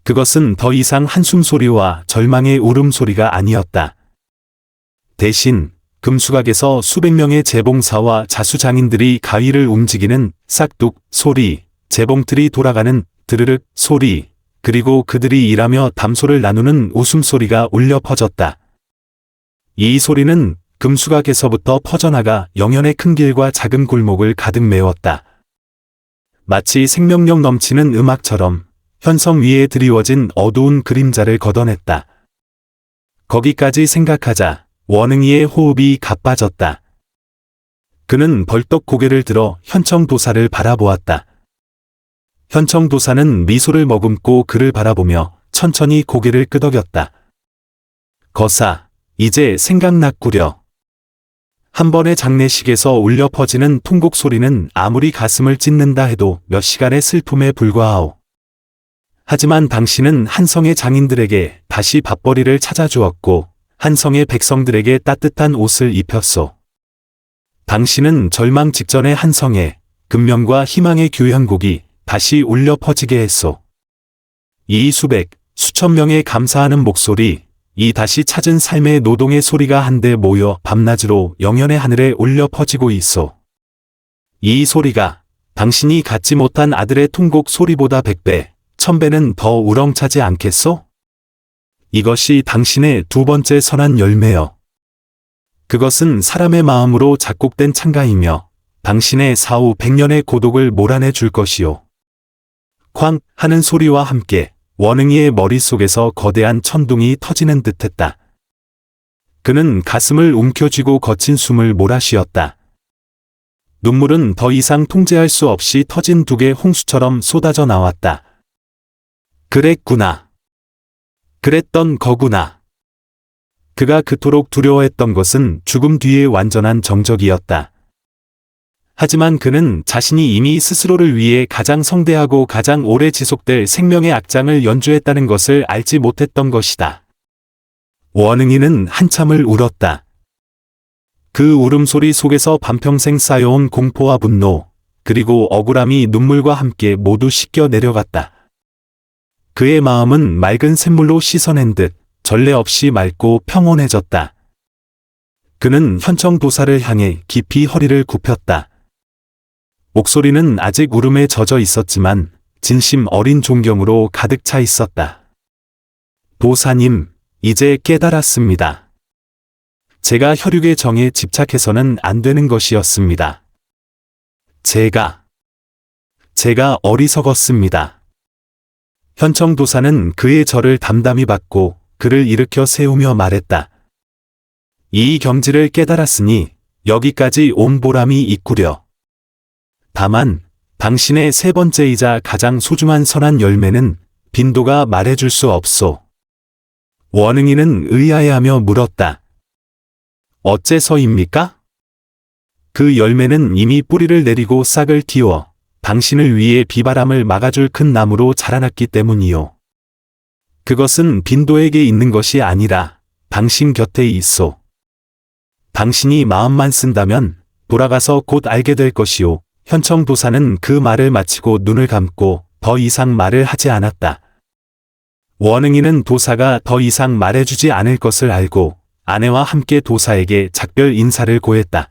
그것은 더 이상 한숨 소리와 절망의 울음소리가 아니었다. 대신 금수각에서 수백 명의 재봉사와 자수장인들이 가위를 움직이는 싹둑 소리, 재봉틀이 돌아가는 드르륵 소리, 그리고 그들이 일하며 담소를 나누는 웃음소리가 울려 퍼졌다. 이 소리는 금수각에서부터 퍼져나가 영현의 큰 길과 작은 골목을 가득 메웠다. 마치 생명력 넘치는 음악처럼 현성 위에 드리워진 어두운 그림자를 걷어냈다. 거기까지 생각하자 원흥이의 호흡이 가빠졌다. 그는 벌떡 고개를 들어 현청도사를 바라보았다. 현청도사는 미소를 머금고 그를 바라보며 천천히 고개를 끄덕였다. 거사, 이제 생각났구려. 한 번의 장례식에서 울려 퍼지는 통곡 소리는 아무리 가슴을 찢는다 해도 몇 시간의 슬픔에 불과하오. 하지만 당신은 한성의 장인들에게 다시 밥벌이를 찾아주었고 한성의 백성들에게 따뜻한 옷을 입혔소. 당신은 절망 직전의 한성에 근면과 희망의 교향곡이 다시 울려 퍼지게 했소. 이 수백, 수천 명의 감사하는 목소리, 이 다시 찾은 삶의 노동의 소리가 한데 모여 밤낮으로 영현의 하늘에 울려 퍼지고 있소. 이 소리가 당신이 갖지 못한 아들의 통곡 소리보다 100배, 1000배는 더 우렁차지 않겠소? 이것이 당신의 두 번째 선한 열매여. 그것은 사람의 마음으로 작곡된 창가이며 당신의 사후 100년의 고독을 몰아내 줄 것이요. 쾅 하는 소리와 함께 원흥이의 머릿속에서 거대한 천둥이 터지는 듯했다. 그는 가슴을 움켜쥐고 거친 숨을 몰아쉬었다. 눈물은 더 이상 통제할 수 없이 터진 두 개 홍수처럼 쏟아져 나왔다. 그랬구나. 그랬던 거구나. 그가 그토록 두려워했던 것은 죽음 뒤의 완전한 정적이었다. 하지만 그는 자신이 이미 스스로를 위해 가장 성대하고 가장 오래 지속될 생명의 악장을 연주했다는 것을 알지 못했던 것이다. 원흥이는 한참을 울었다. 그 울음소리 속에서 반평생 쌓여온 공포와 분노, 그리고 억울함이 눈물과 함께 모두 씻겨 내려갔다. 그의 마음은 맑은 샘물로 씻어낸 듯 전례 없이 맑고 평온해졌다. 그는 현청도사를 향해 깊이 허리를 굽혔다. 목소리는 아직 울음에 젖어 있었지만 진심 어린 존경으로 가득 차 있었다. 도사님, 이제 깨달았습니다. 제가 혈육의 정에 집착해서는 안 되는 것이었습니다. 제가 어리석었습니다. 현청도사는 그의 절을 담담히 받고 그를 일으켜 세우며 말했다. 이 경지를 깨달았으니 여기까지 온 보람이 있구려. 다만 당신의 세 번째이자 가장 소중한 선한 열매는 빈도가 말해줄 수 없소. 원흥이는 의아해하며 물었다. 어째서입니까? 그 열매는 이미 뿌리를 내리고 싹을 틔워 당신을 위해 비바람을 막아줄 큰 나무로 자라났기 때문이요. 그것은 빈도에게 있는 것이 아니라 당신 곁에 있소. 당신이 마음만 쓴다면 돌아가서 곧 알게 될 것이요. 현청도사는 그 말을 마치고 눈을 감고 더 이상 말을 하지 않았다. 원흥이는 도사가 더 이상 말해주지 않을 것을 알고 아내와 함께 도사에게 작별 인사를 고했다.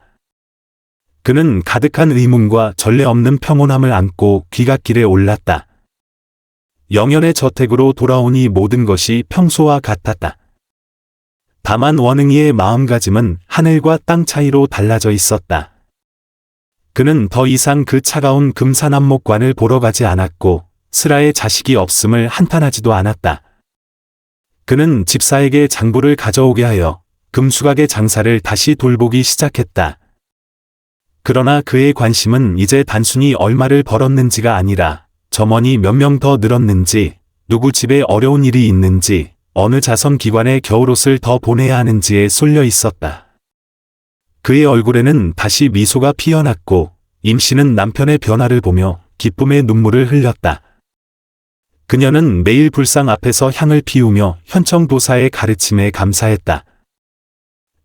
그는 가득한 의문과 전례 없는 평온함을 안고 귀갓길에 올랐다. 영연의 저택으로 돌아오니 모든 것이 평소와 같았다. 다만 원흥이의 마음가짐은 하늘과 땅 차이로 달라져 있었다. 그는 더 이상 그 차가운 금산안목관을 보러 가지 않았고 슬아의 자식이 없음을 한탄하지도 않았다. 그는 집사에게 장부를 가져오게 하여 금수각의 장사를 다시 돌보기 시작했다. 그러나 그의 관심은 이제 단순히 얼마를 벌었는지가 아니라 점원이 몇 명 더 늘었는지, 누구 집에 어려운 일이 있는지, 어느 자선기관에 겨울옷을 더 보내야 하는지에 쏠려 있었다. 그의 얼굴에는 다시 미소가 피어났고 임씨는 남편의 변화를 보며 기쁨의 눈물을 흘렸다. 그녀는 매일 불상 앞에서 향을 피우며 현청도사의 가르침에 감사했다.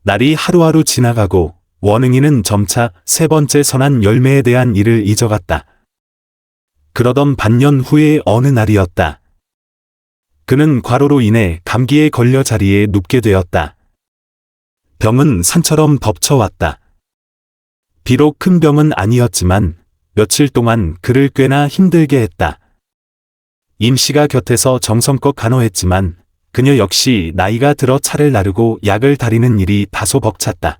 날이 하루하루 지나가고 원흥이는 점차 세 번째 선한 열매에 대한 일을 잊어갔다. 그러던 반년 후의 어느 날이었다. 그는 과로로 인해 감기에 걸려 자리에 눕게 되었다. 병은 산처럼 덮쳐왔다. 비록 큰 병은 아니었지만 며칠 동안 그를 꽤나 힘들게 했다. 임씨가 곁에서 정성껏 간호했지만 그녀 역시 나이가 들어 차를 나르고 약을 다리는 일이 다소 벅찼다.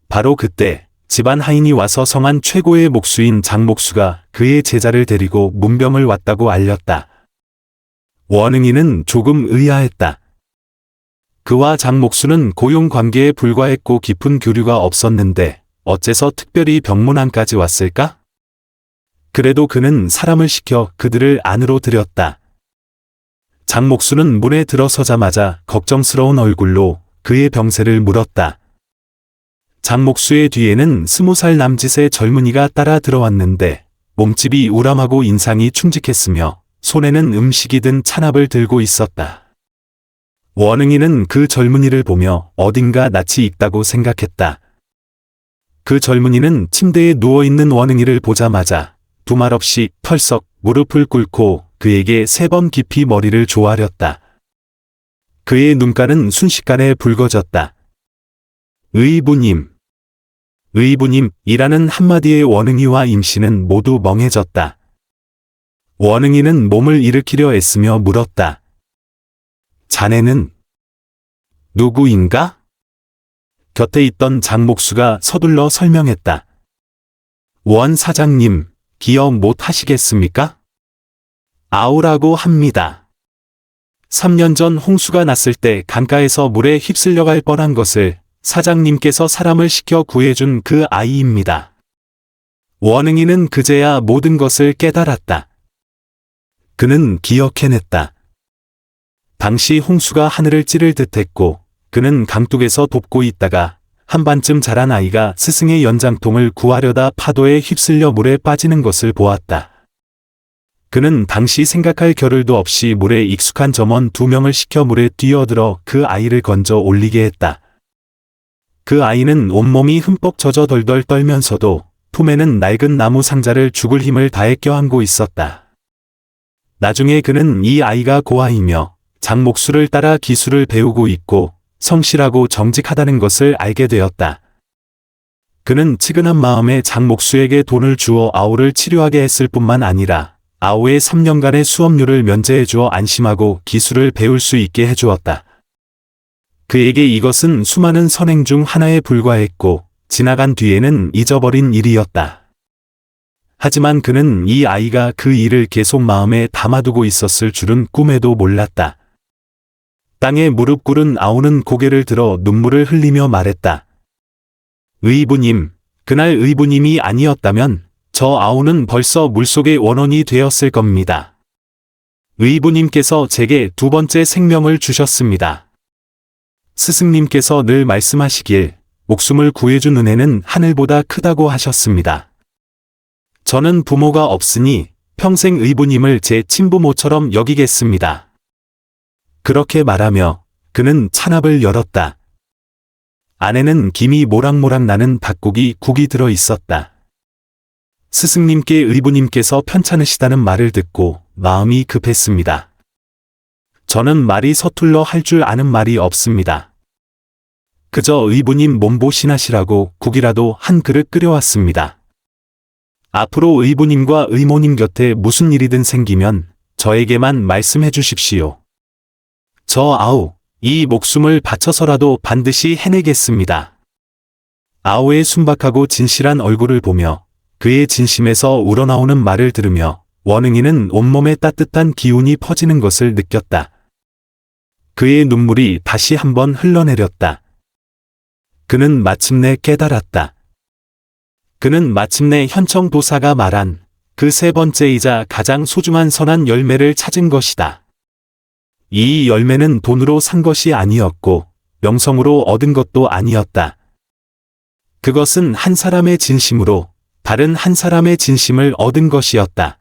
바로 그때 집안 하인이 와서 성한 최고의 목수인 장목수가 그의 제자를 데리고 문병을 왔다고 알렸다. 원흥이는 조금 의아했다. 그와 장목수는 고용관계에 불과했고 깊은 교류가 없었는데 어째서 특별히 병문안까지 왔을까? 그래도 그는 사람을 시켜 그들을 안으로 들였다. 장목수는 문에 들어서자마자 걱정스러운 얼굴로 그의 병세를 물었다. 장목수의 뒤에는 20살 남짓의 젊은이가 따라 들어왔는데 몸집이 우람하고 인상이 충직했으며 손에는 음식이 든 찬압을 들고 있었다. 원흥이는 그 젊은이를 보며 어딘가 낯이 익다고 생각했다. 그 젊은이는 침대에 누워있는 원흥이를 보자마자 두 말 없이 털썩 무릎을 꿇고 그에게 3번 깊이 머리를 조아렸다. 그의 눈가는 순식간에 붉어졌다. 의부님. 의부님이라는 한마디의 원흥이와 임씨는 모두 멍해졌다. 원흥이는 몸을 일으키려 애쓰며 물었다. 자네는 누구인가? 곁에 있던 장목수가 서둘러 설명했다. 원 사장님, 기억 못 하시겠습니까? 아우라고 합니다. 3년 전 홍수가 났을 때 강가에서 물에 휩쓸려갈 뻔한 것을 사장님께서 사람을 시켜 구해준 그 아이입니다. 원흥이는 그제야 모든 것을 깨달았다. 그는 기억해냈다. 당시 홍수가 하늘을 찌를 듯했고 그는 강둑에서 돕고 있다가 한반쯤 자란 아이가 스승의 연장통을 구하려다 파도에 휩쓸려 물에 빠지는 것을 보았다. 그는 당시 생각할 겨를도 없이 물에 익숙한 점원 2명을 시켜 물에 뛰어들어 그 아이를 건져 올리게 했다. 그 아이는 온몸이 흠뻑 젖어 덜덜 떨면서도 품에는 낡은 나무 상자를 죽을 힘을 다해 껴안고 있었다. 나중에 그는 이 아이가 고아이며 장목수를 따라 기술을 배우고 있고 성실하고 정직하다는 것을 알게 되었다. 그는 측은한 마음에 장목수에게 돈을 주어 아우를 치료하게 했을 뿐만 아니라 아우의 3년간의 수업료를 면제해 주어 안심하고 기술을 배울 수 있게 해주었다. 그에게 이것은 수많은 선행 중 하나에 불과했고 지나간 뒤에는 잊어버린 일이었다. 하지만 그는 이 아이가 그 일을 계속 마음에 담아두고 있었을 줄은 꿈에도 몰랐다. 땅에 무릎 꿇은 아우는 고개를 들어 눈물을 흘리며 말했다. 의부님, 그날 의부님이 아니었다면 저 아우는 벌써 물속의 원혼이 되었을 겁니다. 의부님께서 제게 2번째 생명을 주셨습니다. 스승님께서 늘 말씀하시길 목숨을 구해준 은혜는 하늘보다 크다고 하셨습니다. 저는 부모가 없으니 평생 의부님을 제 친부모처럼 여기겠습니다. 그렇게 말하며 그는 찬압을 열었다. 안에는 김이 모락모락 나는 닭고기 국이 들어 있었다. 스승님께 의부님께서 편찮으시다는 말을 듣고 마음이 급했습니다. 저는 말이 서툴러 할 줄 아는 말이 없습니다. 그저 의부님 몸보신하시라고 국이라도 한 그릇 끓여왔습니다. 앞으로 의부님과 의모님 곁에 무슨 일이든 생기면 저에게만 말씀해 주십시오. 저 아우, 이 목숨을 바쳐서라도 반드시 해내겠습니다. 아우의 순박하고 진실한 얼굴을 보며 그의 진심에서 우러나오는 말을 들으며 원흥이는 온몸에 따뜻한 기운이 퍼지는 것을 느꼈다. 그의 눈물이 다시 한번 흘러내렸다. 그는 마침내 깨달았다. 그는 마침내 현청도사가 말한 그 3번째이자 가장 소중한 선한 열매를 찾은 것이다. 이 열매는 돈으로 산 것이 아니었고 명성으로 얻은 것도 아니었다. 그것은 한 사람의 진심으로 다른 한 사람의 진심을 얻은 것이었다.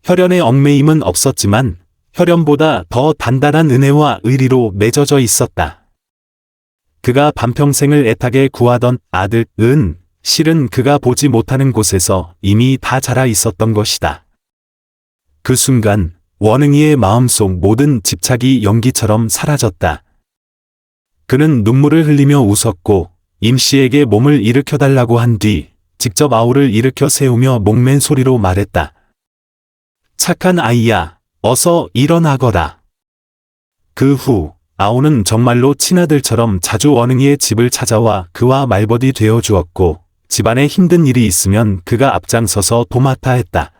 혈연의 얽매임은 없었지만 혈연보다 더 단단한 은혜와 의리로 맺어져 있었다. 그가 반평생을 애타게 구하던 아들은 실은 그가 보지 못하는 곳에서 이미 다 자라 있었던 것이다. 그 순간 원흥이의 마음속 모든 집착이 연기처럼 사라졌다. 그는 눈물을 흘리며 웃었고 임씨에게 몸을 일으켜달라고 한 뒤 직접 아우를 일으켜 세우며 목맨 소리로 말했다. 착한 아이야, 어서 일어나거라. 그 후 아우는 정말로 친아들처럼 자주 원흥이의 집을 찾아와 그와 말벗이 되어 주었고 집안에 힘든 일이 있으면 그가 앞장서서 도맡아 했다.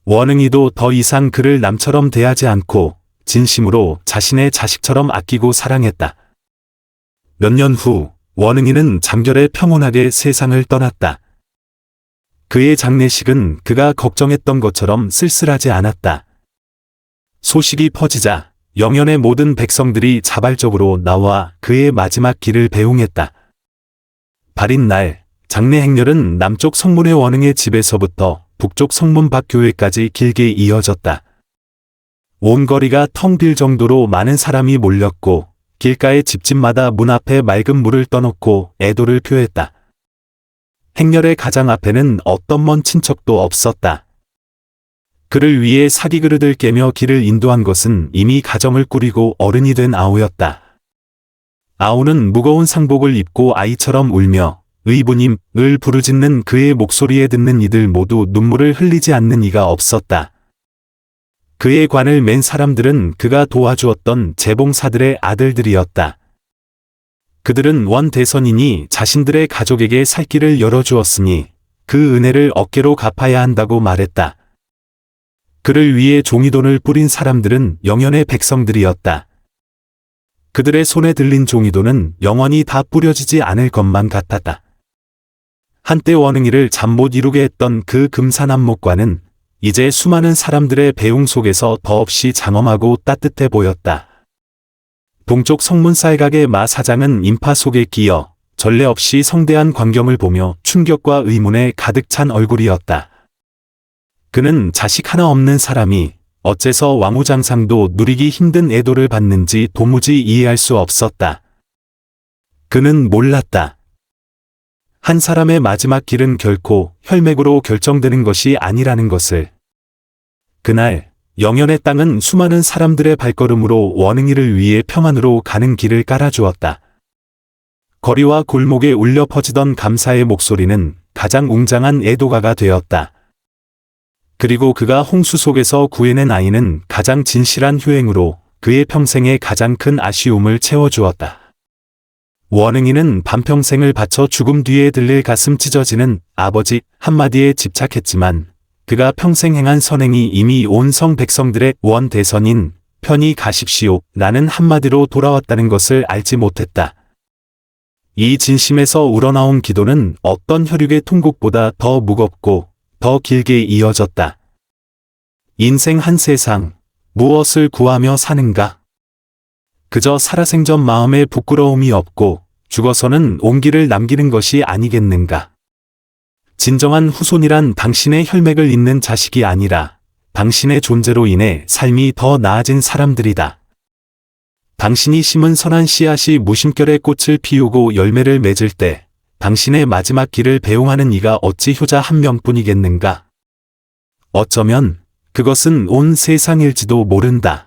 원흥이도 더 이상 그를 남처럼 대하지 않고 진심으로 자신의 자식처럼 아끼고 사랑했다. 몇 년 후 원흥이는 잠결에 평온하게 세상을 떠났다. 그의 장례식은 그가 걱정했던 것처럼 쓸쓸하지 않았다. 소식이 퍼지자 영연의 모든 백성들이 자발적으로 나와 그의 마지막 길을 배웅했다. 발인 날 장례 행렬은 남쪽 성문의 원흥의 집에서부터 북쪽 성문 밖 교회까지 길게 이어졌다. 온 거리가 텅 빌 정도로 많은 사람이 몰렸고 길가의 집집마다 문 앞에 맑은 물을 떠놓고 애도를 표했다. 행렬의 가장 앞에는 어떤 먼 친척도 없었다. 그를 위해 사기 그릇을 깨며 길을 인도한 것은 이미 가정을 꾸리고 어른이 된 아우였다. 아우는 무거운 상복을 입고 아이처럼 울며 의부님을 부르짖는 그의 목소리에 듣는 이들 모두 눈물을 흘리지 않는 이가 없었다. 그의 관을 맨 사람들은 그가 도와주었던 재봉사들의 아들들이었다. 그들은 원대선이니 자신들의 가족에게 살 길을 열어주었으니 그 은혜를 어깨로 갚아야 한다고 말했다. 그를 위해 종이돈을 뿌린 사람들은 영연의 백성들이었다. 그들의 손에 들린 종이돈은 영원히 다 뿌려지지 않을 것만 같았다. 한때 원흥이를 잠 못 이루게 했던 그 금산 안목과는 이제 수많은 사람들의 배웅 속에서 더없이 장엄하고 따뜻해 보였다. 동쪽 성문 쌀가게 마 사장은 인파 속에 끼어 전례 없이 성대한 광경을 보며 충격과 의문에 가득 찬 얼굴이었다. 그는 자식 하나 없는 사람이 어째서 왕후장상도 누리기 힘든 애도를 받는지 도무지 이해할 수 없었다. 그는 몰랐다. 한 사람의 마지막 길은 결코 혈맥으로 결정되는 것이 아니라는 것을. 그날 영연의 땅은 수많은 사람들의 발걸음으로 원흥이를 위해 평안으로 가는 길을 깔아주었다. 거리와 골목에 울려 퍼지던 감사의 목소리는 가장 웅장한 애도가가 되었다. 그리고 그가 홍수 속에서 구해낸 아이는 가장 진실한 효행으로 그의 평생의 가장 큰 아쉬움을 채워주었다. 원흥이는 반평생을 바쳐 죽음 뒤에 들릴 가슴 찢어지는 아버지 한마디에 집착했지만 그가 평생 행한 선행이 이미 온 성 백성들의 원대선인 편히 가십시오 라는 한마디로 돌아왔다는 것을 알지 못했다. 이 진심에서 우러나온 기도는 어떤 혈육의 통곡보다 더 무겁고 더 길게 이어졌다. 인생 한 세상, 무엇을 구하며 사는가? 그저 살아생전 마음에 부끄러움이 없고 죽어서는 온기를 남기는 것이 아니겠는가? 진정한 후손이란 당신의 혈맥을 잇는 자식이 아니라 당신의 존재로 인해 삶이 더 나아진 사람들이다. 당신이 심은 선한 씨앗이 무심결에 꽃을 피우고 열매를 맺을 때 당신의 마지막 길을 배웅하는 이가 어찌 효자 한 명뿐이겠는가? 어쩌면 그것은 온 세상일지도 모른다.